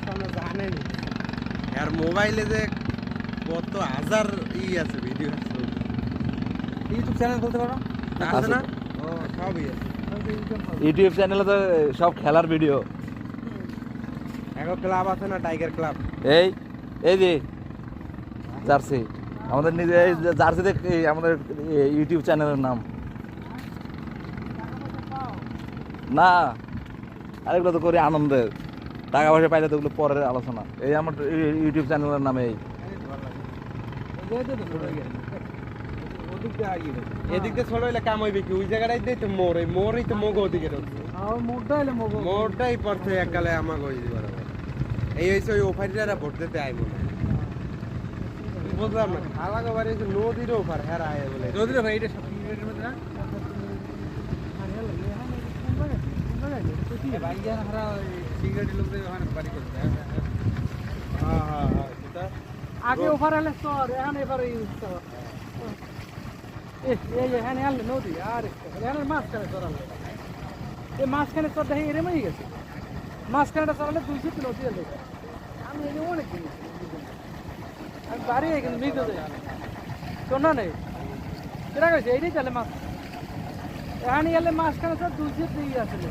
জানেনি আর মোবাইলে যে কত হাজার আছে ভিডিও আছে ইউটিউব চ্যানেল খুলতে পারো আছে না ও সবই আছে ইউটিউব চ্যানেলে তো সব খেলার ভিডিও। একটা ক্লাব আছে না টাইগার ক্লাব এই এই যে জার্সি আমাদের নিজে এই যে জার্সিতে আমাদের ইউটিউব চ্যানেলের নাম না, আরেকটা তো করি আনন্দের, টাকা পয়সা পাইলে তো ওগুলো পরের আলোচনা। এই আমার ইউটিউব চ্যানেলের নামে এই এদিক দিয়ে ছোট হইলে কাম হইবে কি ওই জায়গাটাই দিয়ে তো মোর এই মোরই তো মোগো ওদিকে ঢুকছে মোরটাই পড়ছে এককালে আমাকে ওই বরাবর এই হয়েছে ওই ওফারিরা ভোট দিতে আইব না বুঝলাম না আলাদা বাড়ি নদীর ওফার হেরা আয় বলে নদীর ভাই এটা শপিং এর মধ্যে না ভাইয়া হারা সিগারেট লোকদের ওখানে বাড়ি করতে হ্যাঁ হ্যাঁ হ্যাঁ সেটা আগে ওভার হলে সর এখন এবারে ইউজ কর এই এখানে আনলে নদী আর এখানে মাঝখানে সরালে এই মাঝখানে সর দেখে এরম হয়ে গেছে মাঝখানেটা সরালে 200 নদী এলে আমি এই অনেক জিনিস আমি বাড়ি কিন্তু নিতে যাই শোনা নেই কেনা গেছে এইটাই তাহলে মাছ এখানে এলে মাঝখানে সব 200 আসলে